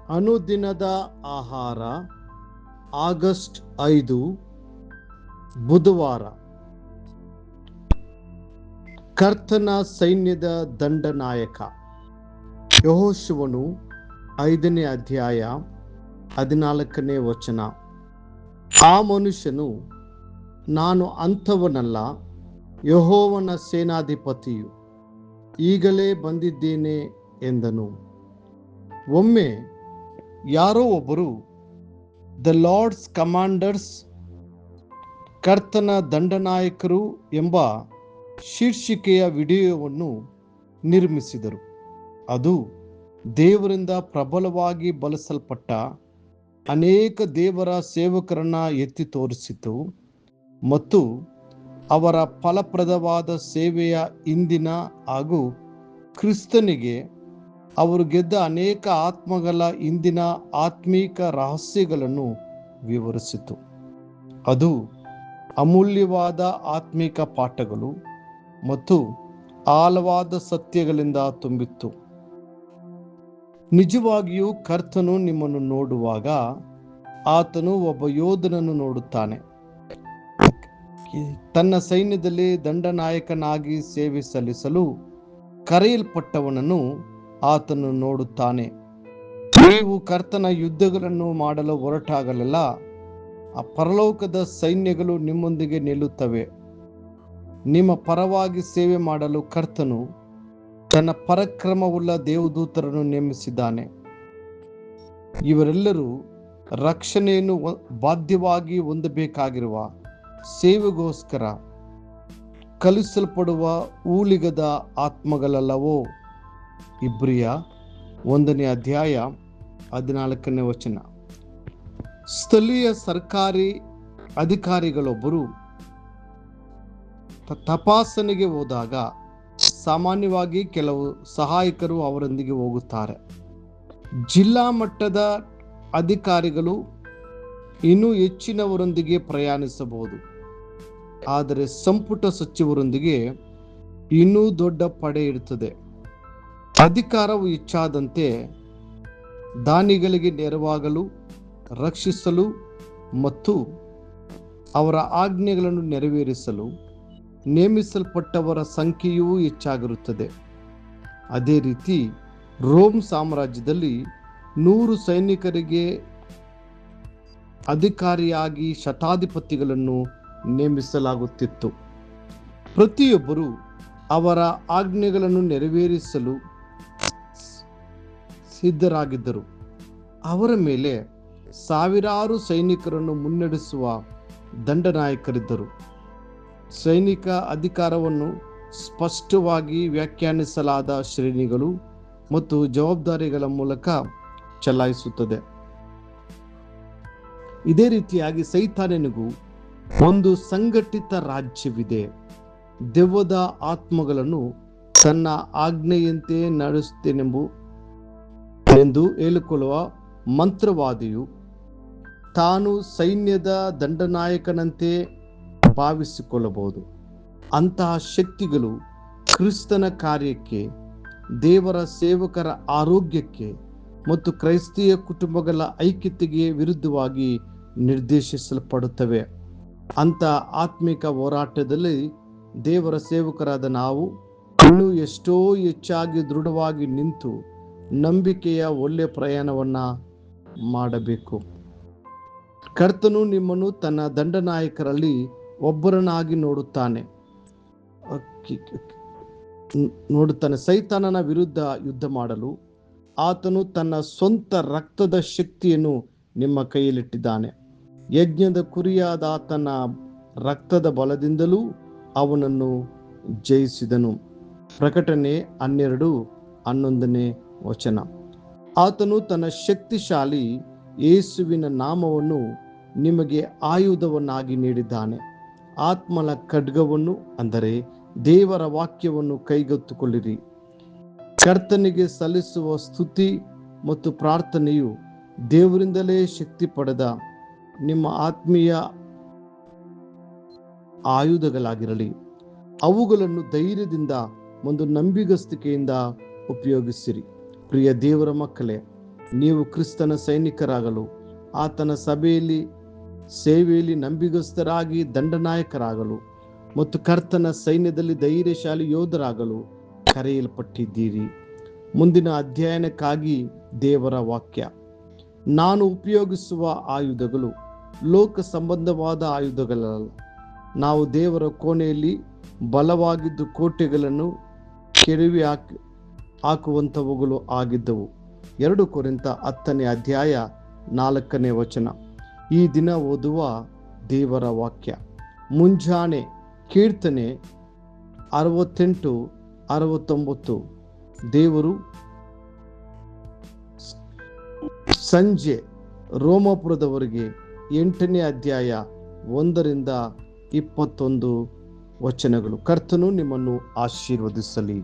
ಅನುದಿನದ ಆಹಾರ ಆಗಸ್ಟ್ 5 ಬುಧವಾರ. ಕರ್ತನ ಸೈನ್ಯದ ದಂಡನಾಯಕ. ಯೆಹೋಶುವನು 5ನೇ ಅಧ್ಯಾಯ 14ನೇ ವಚನ. ಆ ಮನುಷ್ಯನು, ನಾನು ಅಂಥವನಲ್ಲ, ಯೆಹೋವನ ಸೇನಾಧಿಪತಿಯು, ಈಗಲೇ ಬಂದಿದ್ದೇನೆ ಎಂದನು. ಒಮ್ಮೆ ಯಾರೋ ಒಬ್ಬರು ದ ಲಾರ್ಡ್ಸ್ ಕಮಾಂಡರ್ಸ್, ಕರ್ತನ ದಂಡನಾಯಕರು ಎಂಬ ಶೀರ್ಷಿಕೆಯ ವಿಡಿಯೋವನ್ನು ನಿರ್ಮಿಸಿದರು. ಅದು ದೇವರಿಂದ ಪ್ರಬಲವಾಗಿ ಬಳಸಲ್ಪಟ್ಟ ಅನೇಕ ದೇವರ ಸೇವಕರನ್ನ ಎತ್ತಿ ತೋರಿಸಿತು ಮತ್ತು ಅವರ ಫಲಪ್ರದವಾದ ಸೇವೆಯ ಇಂದಿನ ಹಾಗೂ ಕ್ರಿಸ್ತನಿಗೆ ಅವರು ಗೆದ್ದ ಅನೇಕ ಆತ್ಮಗಳ ಇಂದಿನ ಆತ್ಮೀಕ ರಹಸ್ಯಗಳನ್ನು ವಿವರಿಸಿತು. ಅದು ಅಮೂಲ್ಯವಾದ ಆತ್ಮೀಕ ಪಾಠಗಳು ಮತ್ತು ಆಳವಾದ ಸತ್ಯಗಳಿಂದ ತುಂಬಿತ್ತು. ನಿಜವಾಗಿಯೂ ಕರ್ತನು ನಿಮ್ಮನ್ನು ನೋಡುವಾಗ ಆತನು ಒಬ್ಬ ಯೋಧನನ್ನು ನೋಡುತ್ತಾನೆ. ತನ್ನ ಸೈನ್ಯದಲ್ಲಿ ದಂಡನಾಯಕನಾಗಿ ಸೇವೆ ಸಲ್ಲಿಸಲು ಕರೆಯಲ್ಪಟ್ಟವನನ್ನು ಆತನು ನೋಡುತ್ತಾನೆ. ನೀವು ಕರ್ತನ ಯುದ್ಧಗಳನ್ನು ಮಾಡಲು ಹೊರಟಾಗಲೆಲ್ಲ ಆ ಪರಲೋಕದ ಸೈನ್ಯಗಳು ನಿಮ್ಮೊಂದಿಗೆ ನಿಲ್ಲುತ್ತವೆ. ನಿಮ್ಮ ಪರವಾಗಿ ಸೇವೆ ಮಾಡಲು ಕರ್ತನು ತನ್ನ ಪರಾಕ್ರಮವುಳ್ಳ ದೇವದೂತರನ್ನು ನೇಮಿಸಿದ್ದಾನೆ. ಇವರೆಲ್ಲರೂ ರಕ್ಷಣೆಯನ್ನು ಬಾಧ್ಯವಾಗಿ ಹೊಂದಬೇಕಾಗಿರುವ ಸೇವೆಗೋಸ್ಕರ ಕಲಿಸಲ್ಪಡುವ ಊಳಿಗದ ಆತ್ಮಗಳಲ್ಲವೋ. ಇಬ್ರಿಯ 1ನೇ ಅಧ್ಯಾಯ 14ನೇ ವಚನ. ಸ್ಥಳೀಯ ಸರ್ಕಾರಿ ಅಧಿಕಾರಿಗಳೊಬ್ಬರು ತಪಾಸಣೆಗೆ ಹೋದಾಗ ಸಾಮಾನ್ಯವಾಗಿ ಕೆಲವು ಸಹಾಯಕರು ಅವರೊಂದಿಗೆ ಹೋಗುತ್ತಾರೆ. ಜಿಲ್ಲಾ ಮಟ್ಟದ ಅಧಿಕಾರಿಗಳು ಇನ್ನೂ ಹೆಚ್ಚಿನವರೊಂದಿಗೆ ಪ್ರಯಾಣಿಸಬಹುದು. ಆದರೆ ಸಂಪುಟ ಸಚಿವರೊಂದಿಗೆ ಇನ್ನೂ ದೊಡ್ಡ ಪಡೆ ಇರುತ್ತದೆ. ಅಧಿಕಾರವು ಹೆಚ್ಚಾದಂತೆ ದಾನಿಗಳಿಗೆ ನೆರವಾಗಲು, ರಕ್ಷಿಸಲು ಮತ್ತು ಅವರ ಆಜ್ಞೆಗಳನ್ನು ನೆರವೇರಿಸಲು ನೇಮಿಸಲ್ಪಟ್ಟವರ ಸಂಖ್ಯೆಯೂ ಹೆಚ್ಚಾಗಿರುತ್ತದೆ. ಅದೇ ರೀತಿ ರೋಮ್ ಸಾಮ್ರಾಜ್ಯದಲ್ಲಿ 100 ಸೈನಿಕರಿಗೆ ಅಧಿಕಾರಿಯಾಗಿ ಶತಾಧಿಪತಿಗಳನ್ನು ನೇಮಿಸಲಾಗುತ್ತಿತ್ತು. ಪ್ರತಿಯೊಬ್ಬರು ಅವರ ಆಜ್ಞೆಗಳನ್ನು ನೆರವೇರಿಸಲು ಸಿದ್ಧರಾಗಿದ್ದರು. ಅವರ ಮೇಲೆ ಸಾವಿರಾರು ಸೈನಿಕರನ್ನು ಮುನ್ನಡೆಸುವ ದಂಡನಾಯಕರಿದ್ದರು. ಸೈನಿಕ ಅಧಿಕಾರವನ್ನು ಸ್ಪಷ್ಟವಾಗಿ ವ್ಯಾಖ್ಯಾನಿಸಲಾದ ಶ್ರೇಣಿಗಳು ಮತ್ತು ಜವಾಬ್ದಾರಿಗಳ ಮೂಲಕ ಚಲಾಯಿಸುತ್ತದೆ. ಇದೇ ರೀತಿಯಾಗಿ ಸೈತಾನನಿಗೂ ಒಂದು ಸಂಘಟಿತ ರಾಜ್ಯವಿದೆ. ದೆವ್ವದ ಆತ್ಮಗಳನ್ನು ತನ್ನ ಆಜ್ಞೆಯಂತೆ ನಡೆಸುತ್ತೇನೆಂದು ಹೇಳಿಕೊಳ್ಳುವ ಮಂತ್ರವಾದಿಯು ತಾನು ಸೈನ್ಯದ ದಂಡನಾಯಕನಂತೆ ಭಾವಿಸಿಕೊಳ್ಳಬಹುದು. ಅಂತಹ ಶಕ್ತಿಗಳು ಕ್ರಿಸ್ತನ ಕಾರ್ಯಕ್ಕೆ, ದೇವರ ಸೇವಕರ ಆರೋಗ್ಯಕ್ಕೆ ಮತ್ತು ಕ್ರೈಸ್ತೀಯ ಕುಟುಂಬಗಳ ಐಕ್ಯತೆಗೆ ವಿರುದ್ಧವಾಗಿ ನಿರ್ದೇಶಿಸಲ್ಪಡುತ್ತವೆ. ಅಂತ ಆತ್ಮಿಕ ಹೋರಾಟದಲ್ಲಿ ದೇವರ ಸೇವಕರಾದ ನಾವು ಇನ್ನೂ ಎಷ್ಟೋ ಹೆಚ್ಚಾಗಿ ದೃಢವಾಗಿ ನಿಂತು ನಂಬಿಕೆಯ ಒಳ್ಳೆಯ ಪ್ರಯಾಣವನ್ನ ಮಾಡಬೇಕು. ಕರ್ತನು ನಿಮ್ಮನ್ನು ತನ್ನ ದಂಡನಾಯಕರಲ್ಲಿ ಒಬ್ಬರನ್ನಾಗಿ ನೋಡುತ್ತಾನೆ. ಸೈತಾನನ ವಿರುದ್ಧ ಯುದ್ಧ ಮಾಡಲು ಆತನು ತನ್ನ ಸ್ವಂತ ರಕ್ತದ ಶಕ್ತಿಯನ್ನು ನಿಮ್ಮ ಕೈಯಲ್ಲಿಟ್ಟಿದ್ದಾನೆ. ಯಜ್ಞದ ಕುರಿಯಾದ ಆತನ ರಕ್ತದ ಬಲದಿಂದಲೂ ಅವನನ್ನು ಜಯಿಸಿದನು. ಪ್ರಕಟಣೆ 12:11ನೇ ವಚನ. ಆತನು ತನ್ನ ಶಕ್ತಿಶಾಲಿ ಯೇಸುವಿನ ನಾಮವನ್ನು ನಿಮಗೆ ಆಯುಧವನ್ನಾಗಿ ನೀಡಿದ್ದಾನೆ. ಆತ್ಮನ ಖಡ್ಗವನ್ನು, ಅಂದರೆ ದೇವರ ವಾಕ್ಯವನ್ನು ಕೈಗೆತ್ತಿಕೊಳ್ಳಿರಿ. ಕರ್ತನಿಗೆ ಸಲ್ಲಿಸುವ ಸ್ತುತಿ ಮತ್ತು ಪ್ರಾರ್ಥನೆಯು ದೇವರಿಂದಲೇ ಶಕ್ತಿ ಪಡೆದ ನಿಮ್ಮ ಆತ್ಮೀಯ ಆಯುಧಗಳಾಗಿರಲಿ. ಅವುಗಳನ್ನು ಧೈರ್ಯದಿಂದ ಒಂದು ನಂಬಿಗಸ್ತಿಕೆಯಿಂದ ಉಪಯೋಗಿಸಿರಿ. ಪ್ರಿಯ ದೇವರ ಮಕ್ಕಳೇ, ನೀವು ಕ್ರಿಸ್ತನ ಸೈನಿಕರಾಗಲು, ಆತನ ಸೇವೆಯಲ್ಲಿ ನಂಬಿಗಸ್ತರಾಗಿ ದಂಡನಾಯಕರಾಗಲು ಮತ್ತು ಕರ್ತನ ಸೈನ್ಯದಲ್ಲಿ ಧೈರ್ಯಶಾಲಿ ಯೋಧರಾಗಲು ಕರೆಯಲ್ಪಟ್ಟಿದ್ದೀರಿ. ಮುಂದಿನ ಅಧ್ಯಯನಕ್ಕಾಗಿ ದೇವರ ವಾಕ್ಯ. ನಾನು ಉಪಯೋಗಿಸುವ ಆಯುಧಗಳು ಲೋಕ ಸಂಬಂಧವಾದ ಆಯುಧಗಳಲ್ಲ. ನಾವು ದೇವರ ಕೋಣೆಯಲ್ಲಿ ಬಲವಾಗಿದ್ದು ಕೋಟೆಗಳನ್ನು ಕೆಡವಿ ಹಾಕುವಂಥವುಗಳು ಆಗಿದ್ದವು. 2 ಕೊರಿಂಥ 10ನೇ ಅಧ್ಯಾಯ 4ನೇ ವಚನ. ಈ ದಿನ ಓದುವ ದೇವರ ವಾಕ್ಯ. ಮುಂಜಾನೆ ಕೀರ್ತನೆ 68-69. ದೇವರು. ಸಂಜೆ ರೋಮಾಪುರದವರಿಗೆ 8ನೇ ಅಧ್ಯಾಯ 1-21 ವಚನಗಳು. ಕರ್ತನು ನಿಮ್ಮನ್ನು ಆಶೀರ್ವದಿಸಲಿ.